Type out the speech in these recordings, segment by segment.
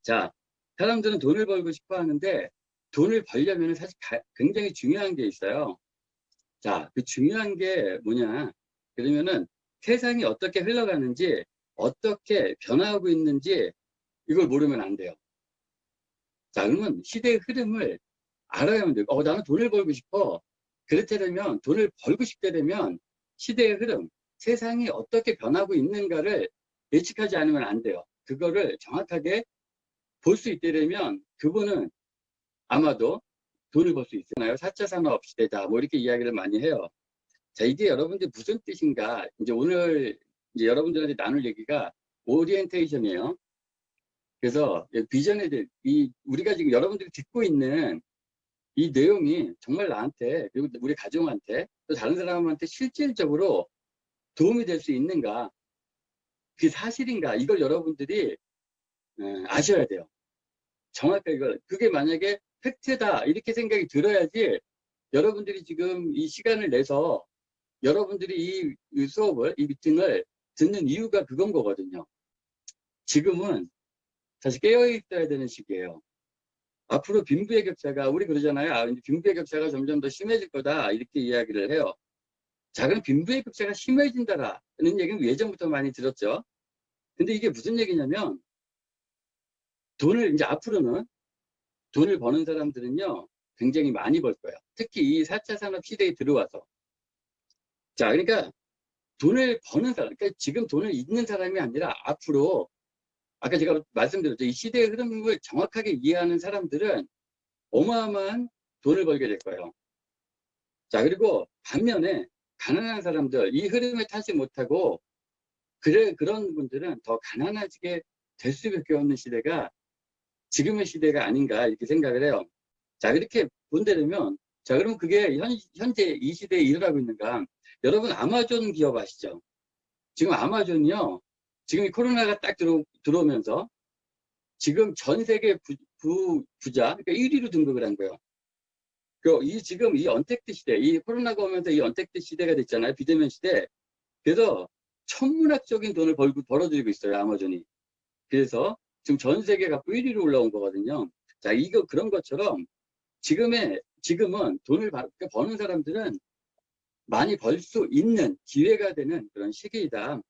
자, 사람들은 돈을 벌고 싶어 하는데 돈을 벌려면 사실 굉장히 중요한 게 있어요. 자, 그 중요한 게 뭐냐? 그러면은 세상이 어떻게 흘러가는지, 어떻게 변화하고 있는지 이걸 모르면 안 돼요. 자, 그러면 시대의 흐름을 알아야만 돼요. 나는 돈을 벌고 싶어. 그렇게 되면, 돈을 벌고 싶게 되면 시대의 흐름, 세상이 어떻게 변하고 있는가를 예측하지 않으면 안 돼요. 그거를 정확하게 볼 수 있게 되면 그분은 아마도 돈을 벌 수 있잖아요. 4차 산업 시대다. 뭐 이렇게 이야기를 많이 해요. 자, 이게 여러분들 무슨 뜻인가? 이제 오늘 이제 여러분들한테 나눌 얘기가 오리엔테이션이에요. 그래서 비전에 대해 우리가 지금 여러분들이 듣고 있는 이 내용이 정말 나한테 그리고 우리 가정한테 또 다른 사람한테 실질적으로 도움이 될 수 있는가? 그게 사실인가? 이걸 여러분들이 아셔야 돼요. 정확하게 이걸 그게 만약에 팩트다 이렇게 생각이 들어야지 여러분들이 지금 이 시간을 내서 여러분들이 이 수업을 이 미팅을 듣는 이유가 그건 거거든요. 지금은 사실 깨어있어야 되는 시기예요. 앞으로 빈부의 격차가 우리 그러잖아요. 이제 빈부의 격차가 점점 더 심해질 거다 이렇게 이야기를 해요. 자, 그럼 빈부의 격차가 심해진다라는 얘기는 예전부터 많이 들었죠. 근데 이게 무슨 얘기냐면 돈을 이제 앞으로는 돈을 버는 사람들은요 굉장히 많이 벌 거예요. 특히 이 4차 산업 시대에 들어와서. 자, 그러니까 돈을 버는 사람, 그러니까 지금 돈을 잃는 사람이 아니라 앞으로 아까 제가 말씀드렸죠. 이 시대의 흐름을 정확하게 이해하는 사람들은 어마어마한 돈을 벌게 될 거예요. 자, 그리고 반면에 가난한 사람들, 이 흐름에 타지 못하고 그런 분들은 더 가난해지게 될 수밖에 없는 시대가 지금의 시대가 아닌가 이렇게 생각을 해요. 자, 그렇게 본다면 자, 그럼 그게 현재 이 시대에 일어나고 있는가? 여러분 아마존 기업 아시죠? 지금 아마존이요. 지금 이 코로나가 딱 들어오면서 지금 전 세계 부자, 그러니까 1위로 등극을 한 거예요. 지금 이 언택트 시대, 이 코로나가 오면서 이 언택트 시대가 됐잖아요. 비대면 시대. 그래서 천문학적인 돈을 벌어들이고 있어요. 아마존이. 그래서 지금 전 세계 갖고 1위로 올라온 거거든요. 자, 그런 것처럼 지금은 돈을 버는 사람들은 많이 벌 수 있는 기회가 되는 그런 시기이다.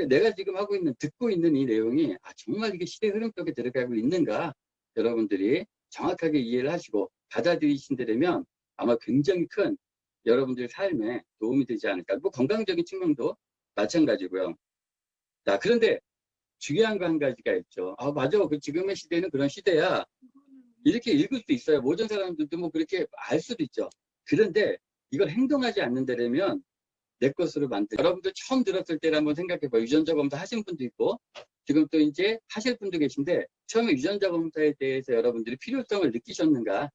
내가 지금 듣고 있는 이 내용이 정말 이게 시대 흐름 속에 들어가고 있는가 여러분들이 정확하게 이해를 하시고 받아들이신다면 아마 굉장히 큰 여러분들 삶에 도움이 되지 않을까. 뭐 건강적인 측면도 마찬가지고요. 자, 그런데 중요한 거 한 가지가 있죠. 맞아. 지금의 시대는 그런 시대야. 이렇게 읽을 수 있어요. 모든 사람들도 뭐 그렇게 알 수도 있죠. 그런데 이걸 행동하지 않는다면 내 것으로 여러분들 처음 들었을 때를 한번 생각해봐요. 유전자 검사 하신 분도 있고 지금 또 이제 하실 분도 계신데 처음에 유전자 검사에 대해서 여러분들이 필요성을 느끼셨나요?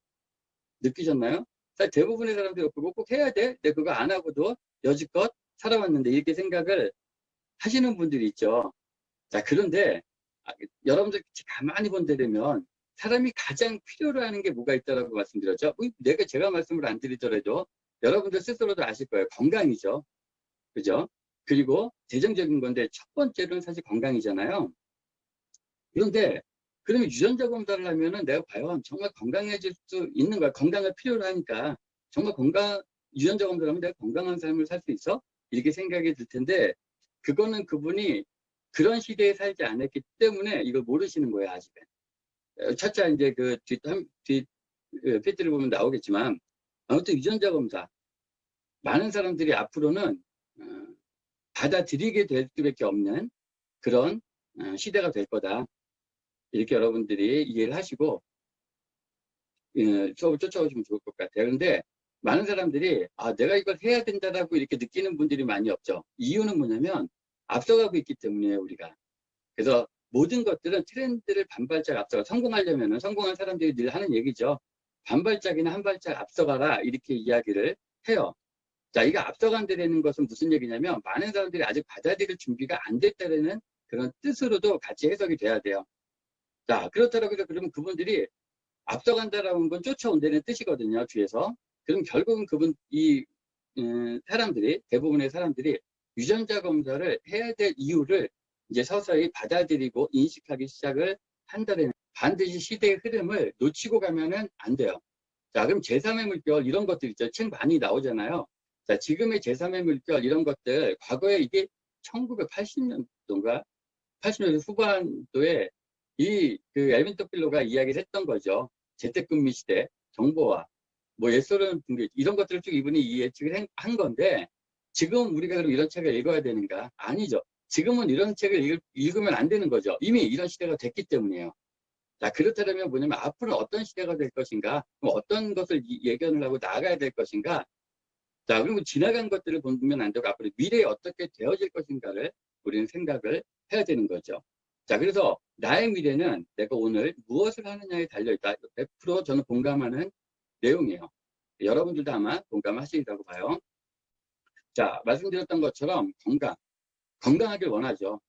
사실 대부분의 사람들이 그거 꼭 해야 돼? 근데 그거 안 하고도 여지껏 살아왔는데 이렇게 생각을 하시는 분들이 있죠. 자, 그런데 여러분들 가만히 본다면 사람이 가장 필요로 하는 게 뭐가 있다라고 말씀드렸죠. 제가 말씀을 안 드리더라도 여러분들 스스로도 아실 거예요. 건강이죠. 그죠? 그리고 재정적인 건데 첫 번째로는 사실 건강이잖아요. 그런데 그러면 유전자 검사를 하면은 내가 과연 정말 건강해질 수 있는 거야. 건강을 필요로 하니까 정말 유전자 검사를 하면 내가 건강한 삶을 살 수 있어? 이렇게 생각이 들 텐데 그거는 그분이 그런 시대에 살지 않았기 때문에 이걸 모르시는 거예요, 아직은. 차차 이제 뒷 PPT를 보면 나오겠지만 아무튼 유전자 검사 많은 사람들이 앞으로는 받아들이게 될 수밖에 없는 그런 시대가 될 거다. 이렇게 여러분들이 이해를 하시고 수업을 쫓아오시면 좋을 것 같아요. 그런데 많은 사람들이 내가 이걸 해야 된다라고 이렇게 느끼는 분들이 많이 없죠. 이유는 뭐냐면 앞서가고 있기 때문이에요, 우리가. 그래서 모든 것들은 트렌드를 반발짝 앞서가 성공하려면 성공한 사람들이 늘 하는 얘기죠. 반발짝이나 한 발짝 앞서가라 이렇게 이야기를 해요. 자, 이거 앞서간다는 것은 무슨 얘기냐면 많은 사람들이 아직 받아들일 준비가 안 됐다는 그런 뜻으로도 같이 해석이 돼야 돼요. 자, 그렇다고 해서 그러면 그분들이 앞서간다라는 건 쫓아온다는 뜻이거든요, 뒤에서. 그럼 결국은 대부분의 사람들이 유전자 검사를 해야 될 이유를 이제 서서히 받아들이고 인식하기 시작을 한다는 반드시 시대의 흐름을 놓치고 가면은 안 돼요. 자, 그럼 제3의 물결 이런 것들 있죠. 책 많이 나오잖아요. 자, 지금의 제3의 물결 이런 것들 과거에 이게 1980년도인가 80년대 후반도에 그 엘빈 토필로가 이야기를 했던 거죠. 재택근무 시대 정보화 뭐 옛소련 붕괴 이런 것들을 쭉 이분이 이 예측을 한 건데 지금 우리가 그럼 이런 책을 읽어야 되는가? 아니죠. 지금은 이런 책을 읽으면 안 되는 거죠. 이미 이런 시대가 됐기 때문이에요. 자, 그렇다면 뭐냐면 앞으로 어떤 시대가 될 것인가? 그럼 어떤 것을 예견을 하고 나아가야 될 것인가? 자, 그리고 지나간 것들을 보면 안 되고 앞으로 미래에 어떻게 되어질 것인가를 우리는 생각을 해야 되는 거죠. 자, 그래서 나의 미래는 내가 오늘 무엇을 하느냐에 달려있다. 100% 저는 공감하는 내용이에요. 여러분들도 아마 공감하시리라고 봐요. 자, 말씀드렸던 것처럼 건강하길 원하죠.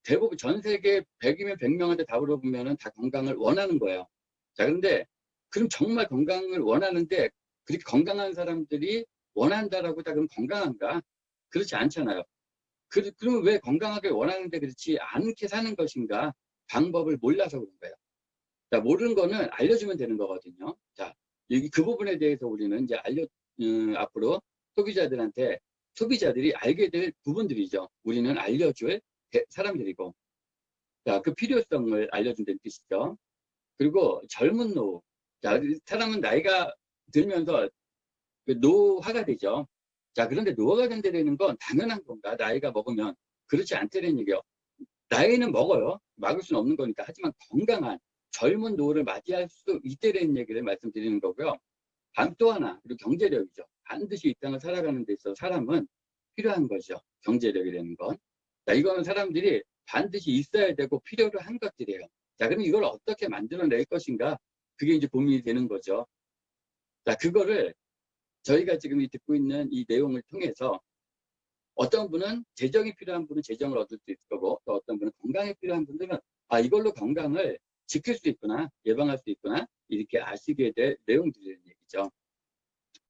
대부분 전 세계 100이면 100명한테 다 물어보면 다 건강을 원하는 거예요. 자, 그런데 그럼 정말 건강을 원하는데 그렇게 건강한 사람들이 원한다라고 다 그럼 건강한가? 그렇지 않잖아요. 그러면 왜 건강하게 원하는데 그렇지 않게 사는 것인가? 방법을 몰라서 그런 거예요. 자, 모르는 거는 알려주면 되는 거거든요. 자, 여기 그 부분에 대해서 우리는 이제 앞으로 소비자들이 알게 될 부분들이죠. 우리는 알려줄 사람들이고. 자, 그 필요성을 알려준다는 뜻이죠. 그리고 젊은 노후. 자, 사람은 나이가 들면서 그 노화가 되죠. 자, 그런데 노화가 된다는 건 당연한 건가? 나이가 먹으면. 그렇지 않다는 얘기예요. 나이는 먹어요. 막을 수는 없는 거니까. 하지만 건강한 젊은 노후를 맞이할 수 있다는 얘기를 말씀드리는 거고요. 또 하나, 그리고 경제력이죠. 반드시 이 땅을 살아가는 데 있어서 사람은 필요한 거죠. 경제력이라는 건. 자, 이거는 사람들이 반드시 있어야 되고 필요로 한 것들이에요. 자, 그럼 이걸 어떻게 만들어낼 것인가? 그게 이제 고민이 되는 거죠. 자, 그거를 저희가 지금 듣고 있는 이 내용을 통해서 어떤 분은 재정이 필요한 분은 재정을 얻을 수 있을 거고 또 어떤 분은 건강이 필요한 분들은 아, 이걸로 건강을 지킬 수 있구나, 예방할 수 있구나, 이렇게 아시게 될 내용들이라는 얘기죠.